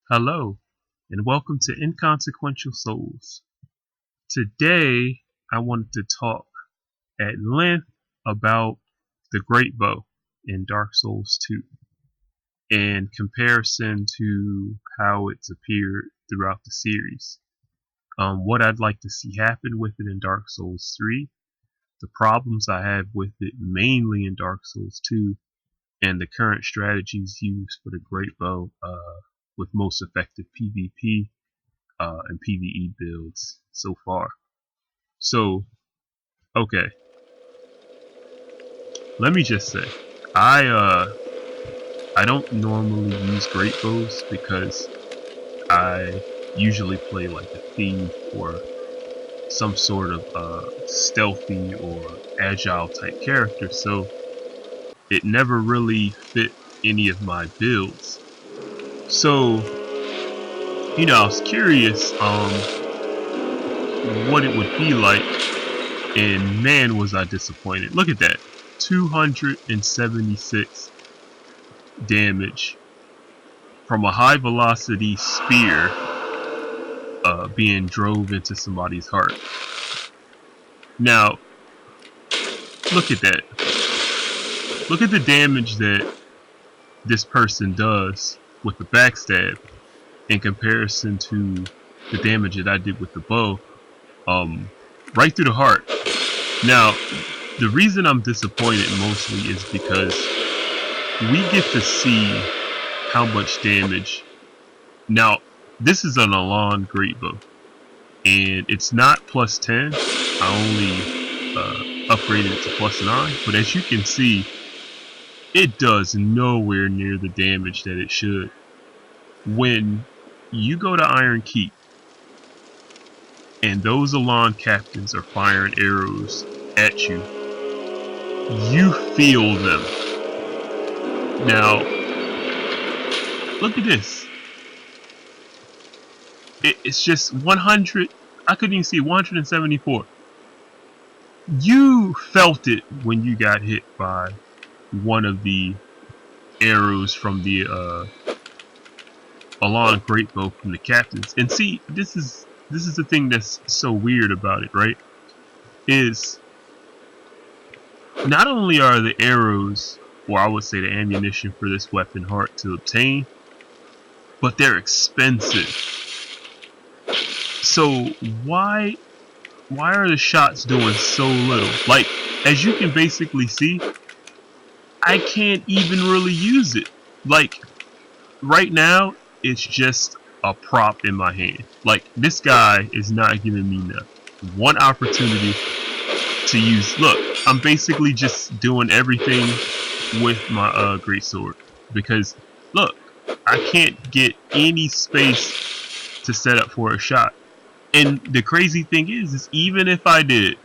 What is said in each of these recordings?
Hello, and welcome to Inconsequential Souls. Today, I wanted to talk at length about the Greatbow in Dark Souls 2 in comparison to how it's appeared throughout the series. What I'd like to see happen with it in Dark Souls 3, the problems I have with it mainly in Dark Souls 2, and the current strategies used for the Greatbow with most effective PvP and PvE builds so far. So, okay, let me just say, I don't normally use Greatbows because I usually play like a thief or some sort of stealthy or agile type character, so it never really fit any of my builds. So, I was curious what it would be like, and man was I disappointed. Look at that, 276 damage from a high velocity spear being drove into somebody's heart. Now, look at that. Look at the damage that this person does with the backstab in comparison to the damage that I did with the bow, right through the heart. Now, the reason I'm disappointed mostly is because we get to see how much damage. Now, this is an Alonne Greatbow, and it's not plus 10. I only upgraded it to plus 9, but as you can see, it does nowhere near the damage that it should. When you go to Iron Keep, and those Alonne captains are firing arrows at you, you feel them. Now, look at this. It's just 100. I couldn't even see 174. You felt it when you got hit by one of the arrows from the Alonne Greatbow from the captains. And see, this is the thing that's so weird about it, right? Is not only are the arrows, or I would say the ammunition for this weapon, hard to obtain, but they're expensive. So why are the shots doing so little? Like, as you can basically see, I can't even really use it. Like, right now, it's just a prop in my hand. Like, this guy is not giving me one opportunity to use. Look, I'm basically just doing everything with my Greatsword, because look, I can't get any space to set up for a shot. And the crazy thing is even if I did,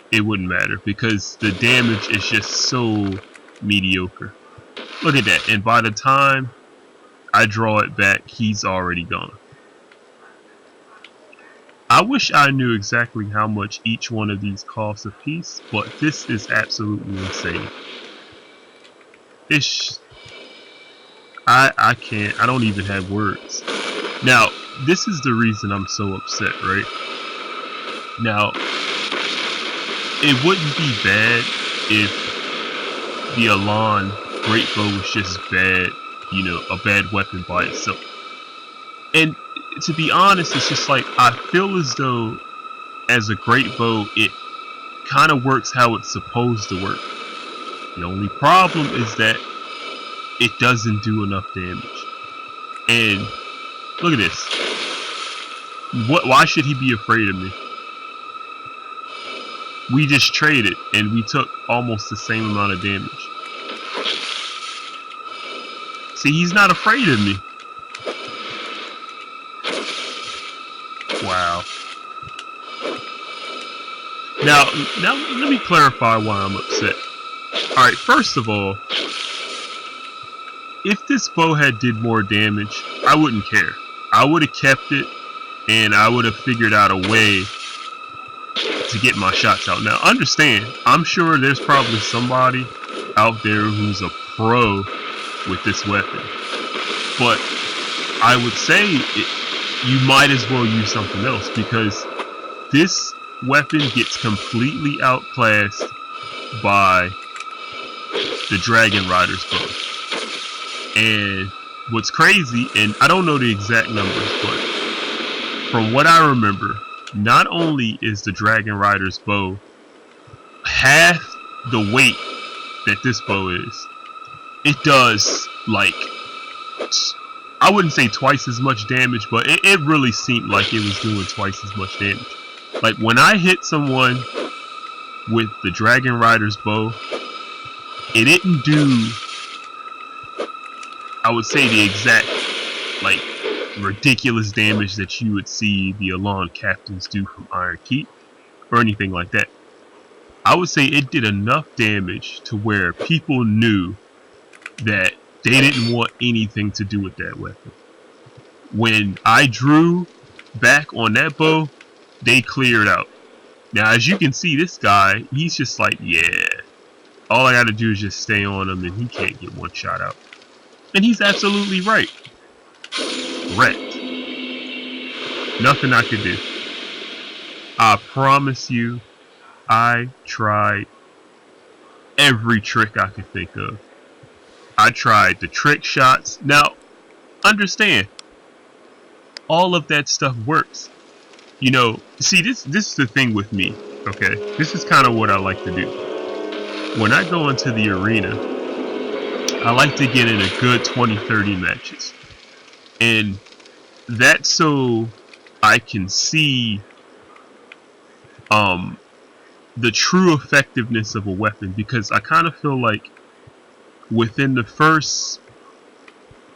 it wouldn't matter because the damage is just so mediocre. Look at that, and by the time I draw it back, he's already gone. I wish I knew exactly how much each one of these costs a piece, but this is absolutely insane. I can't, I don't even have words. Now, this is the reason I'm so upset, right? Now, it wouldn't be bad if the Alonne Greatbow was just bad, a bad weapon by itself. And to be honest, it's just like, I feel as though as a Greatbow, it kind of works how it's supposed to work. The only problem is that it doesn't do enough damage. And look at this. Why should he be afraid of me? We just traded and we took almost the same amount of damage. See, he's not afraid of me. Wow. Now let me clarify why I'm upset. Alright, first of all, if this bow had did more damage, I wouldn't care. I would have kept it, and I would have figured out a way to get my shots out. Now, understand, I'm sure there's probably somebody out there who's a pro with this weapon, but I would say you might as well use something else, because this weapon gets completely outclassed by the Dragonrider's bow. And what's crazy, and I don't know the exact numbers, but from what I remember, not only is the Dragonrider's bow half the weight that this bow is, it does, like, I wouldn't say twice as much damage, but it really seemed like it was doing twice as much damage. Like, when I hit someone with the Dragonrider's bow, it didn't do, I would say, the exact, like, ridiculous damage that you would see the Alonne captains do from Iron Keep, or anything like that. I would say it did enough damage to where people knew that they didn't want anything to do with that weapon. When I drew back on that bow, they cleared out. Now, as you can see, this guy, he's just like, yeah, all I gotta do is just stay on him and he can't get one shot out. And he's absolutely right. Wrecked. Nothing I could do. I promise you, I tried every trick I could think of. I tried the trick shots. Now, understand, all of that stuff works. You know, see, this is the thing with me, okay? This is kind of what I like to do. When I go into the arena, I like to get in a good 20-30 matches. And that's so I can see the true effectiveness of a weapon, because I kind of feel like within the first,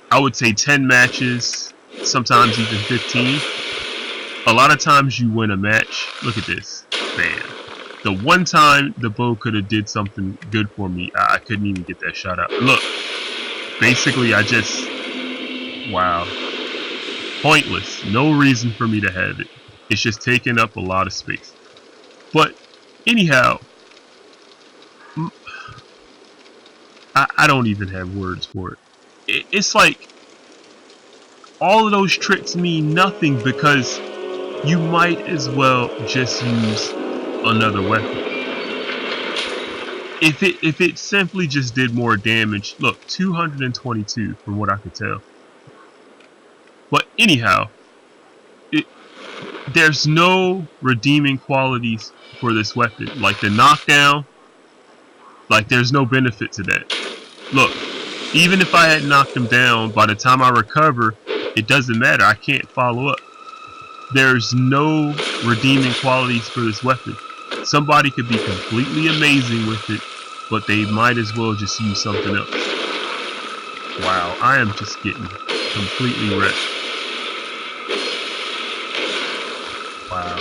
I would say 10 matches, sometimes even 15, a lot of times you win a match. Look at this. Bam. The one time the bow could have did something good for me, I couldn't even get that shot out. Look, basically I just, wow. Pointless. No reason for me to have it. It's just taking up a lot of space. But anyhow, I don't even have words for it. It's like all of those tricks mean nothing, because you might as well just use another weapon. If it simply just did more damage, look, 222 from what I could tell. But anyhow, there's no redeeming qualities for this weapon. Like the knockdown, like there's no benefit to that. Look, even if I had knocked him down, by the time I recover, it doesn't matter. I can't follow up. There's no redeeming qualities for this weapon. Somebody could be completely amazing with it, but they might as well just use something else. Wow, I am just getting completely wrecked. Wow.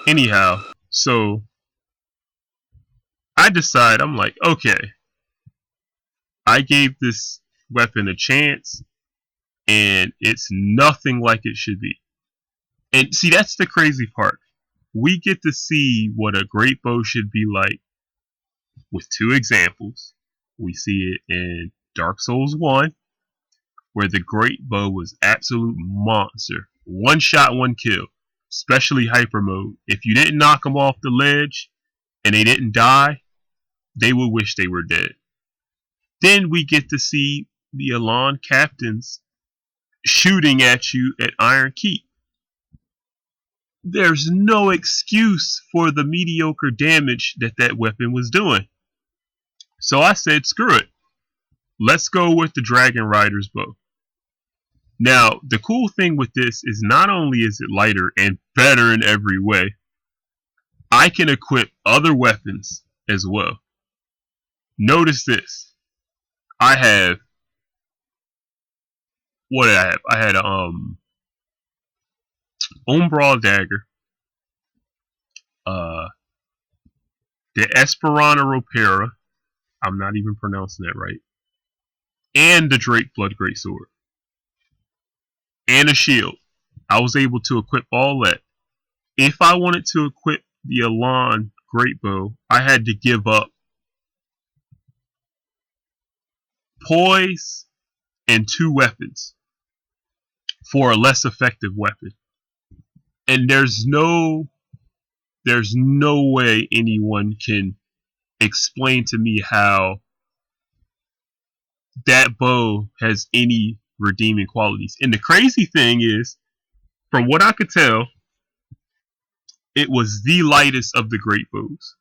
Anyhow, so I decide, I'm like, okay, I gave this weapon a chance, and it's nothing like it should be. And see, that's the crazy part. We get to see what a Greatbow should be like with two examples. We see it in Dark Souls 1, where the Greatbow was absolute monster. One shot, one kill. Especially hyper mode. If you didn't knock them off the ledge and they didn't die, they would wish they were dead. Then we get to see the Alonne captains shooting at you at Iron Keep. There's no excuse for the mediocre damage that that weapon was doing. So I said, screw it. Let's go with the Dragonrider's bow. Now, the cool thing with this is not only is it lighter and better in every way, I can equip other weapons as well. Notice this. I have, what did I have? I had a Umbral Dagger, the Espada Ropera, I'm not even pronouncing that right, and the Drakeblood Greatsword. and a shield. I was able to equip all that. If I wanted to equip the Alonne Greatbow, I had to give up poise and 2 weapons for a less effective weapon. And there's no way anyone can explain to me how that bow has any redeeming qualities. And the crazy thing is, from what I could tell, it was the lightest of the Greatbows.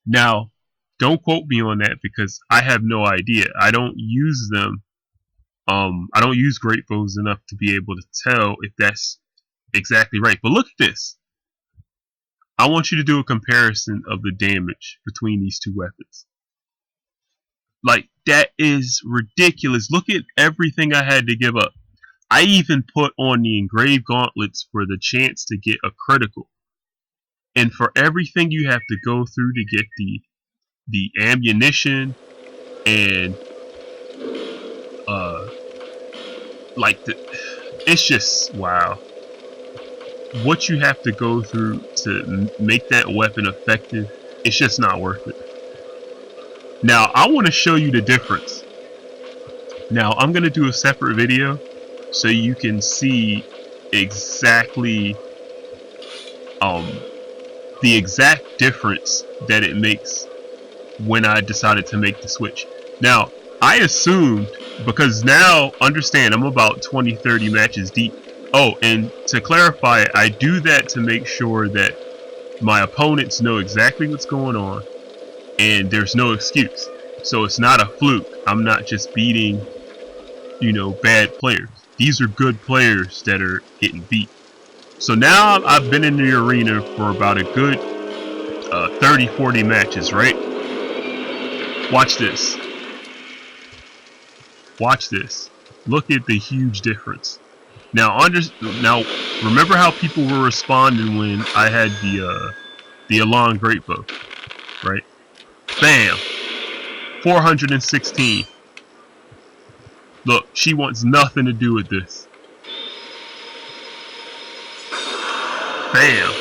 Now, don't quote me on that because I have no idea. I don't use them. I don't use Greatbows enough to be able to tell if that's exactly right. But look at this. I want you to do a comparison of the damage between these 2 weapons. Like, that is ridiculous. Look at everything I had to give up. I even put on the Engraved Gauntlets for the chance to get a critical. And for everything you have to go through to get the ammunition and it's just wow. What you have to go through to make that weapon effective, it's just not worth it. Now, I want to show you the difference. Now, I'm going to do a separate video so you can see exactly the exact difference that it makes when I decided to make the switch. Now, I assumed, because now, understand, I'm about 20-30 matches deep. Oh, and to clarify, I do that to make sure that my opponents know exactly what's going on and there's no excuse. So it's not a fluke. I'm not just beating, bad players. These are good players that are getting beat. So now I've been in the arena for about a good 30-40 matches, right? Watch this. Watch this. Look at the huge difference. Now remember how people were responding when I had the Alonne Greatbow, right? Bam! 416. Look, she wants nothing to do with this. Bam!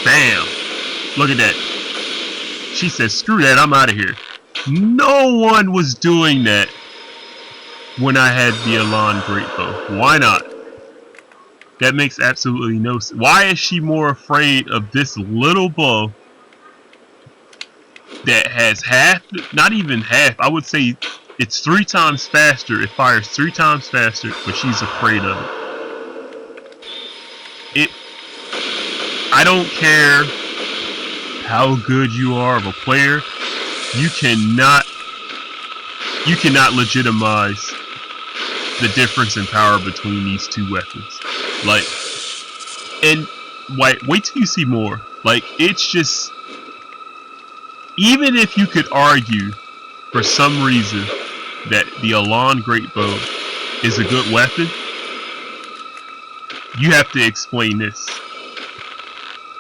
Bam! Look at that. She says, screw that, I'm out of here. No one was doing that when I had the Alonne Greatbow. Why not? That makes absolutely no sense. Why is she more afraid of this little bow that has half, not even half, I would say it's 3 times faster, it fires 3 times faster, but she's afraid of it. I don't care how good you are of a player, you cannot legitimize the difference in power between these 2 weapons. Like, and wait till you see more. Like, it's just, even if you could argue for some reason that the Alonne Greatbow is a good weapon, you have to explain this.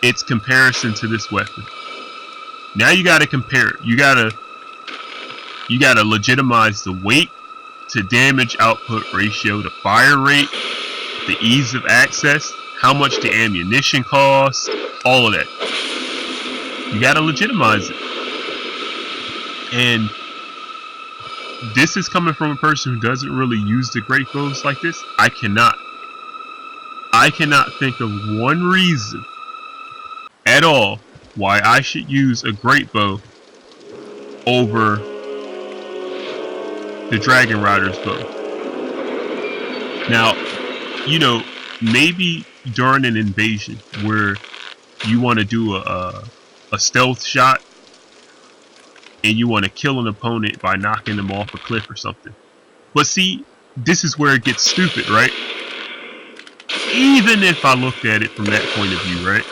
Its comparison to this weapon. Now you gotta compare it. You gotta legitimize the weight to damage output ratio, the fire rate, the ease of access, how much the ammunition costs, all of that. You gotta legitimize it. And this is coming from a person who doesn't really use the Greatbows like this. I cannot think of one reason at all why I should use a Greatbow over the Dragonrider's bow. Now, maybe during an invasion where you want to do a stealth shot and you want to kill an opponent by knocking them off a cliff or something. But see, this is where it gets stupid, right? Even if I looked at it from that point of view, right?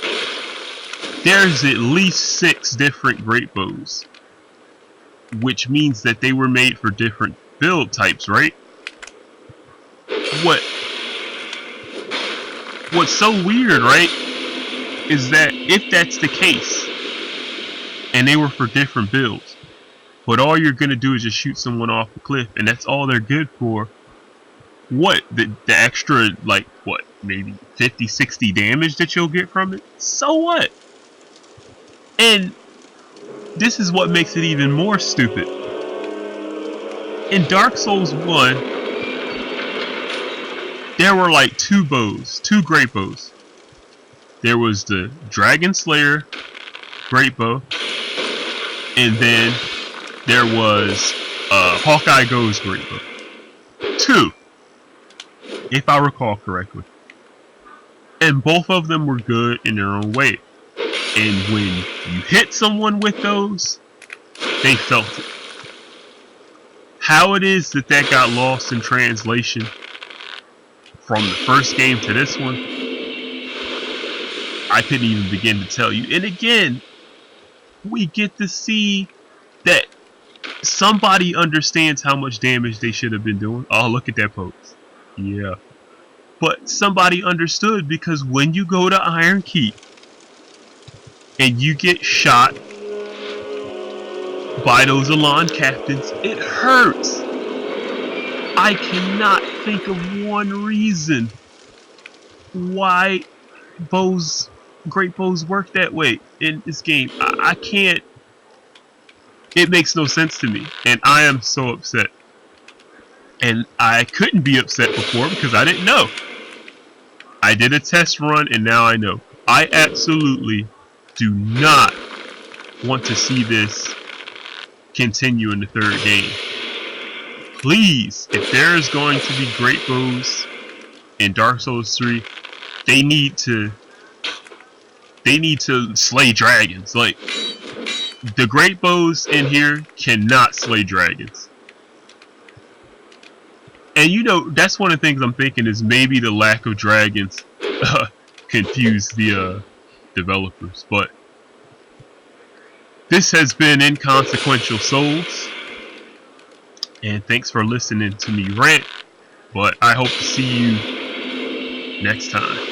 There's at least 6 different Greatbows, which means that they were made for different build types, right? What's so weird, right, is that if that's the case, and they were for different builds, but all you're gonna do is just shoot someone off a cliff, and that's all they're good for. What? The extra, like, what, maybe 50, 60 damage that you'll get from it? So what? And this is what makes it even more stupid. In Dark Souls 1, there were like two Greatbows. There was the Dragon Slayer Greatbow, and then there was Hawkeye Go's Greatbow. Two, if I recall correctly. And both of them were good in their own way. And when you hit someone with those, they felt it. How it is that got lost in translation from the first game to this one, I couldn't even begin to tell you. And again, we get to see that somebody understands how much damage they should have been doing. Oh, look at that pose. Yeah. But somebody understood, because when you go to Iron Keep and you get shot by those Alonne captains, it hurts. I cannot think of one reason why Greatbows work that way in this game. I can't. It makes no sense to me, and I am so upset. And I couldn't be upset before because I didn't know. I did a test run, and now I know. I absolutely do not want to see this continue in the third game. Please, if there is going to be Greatbows in Dark Souls 3, they need to slay dragons. Like, the Greatbows in here cannot slay dragons. And you know, that's one of the things I'm thinking is maybe the lack of dragons confused the developers. But this has been Inconsequential Souls, and thanks for listening to me rant. But I hope to see you next time.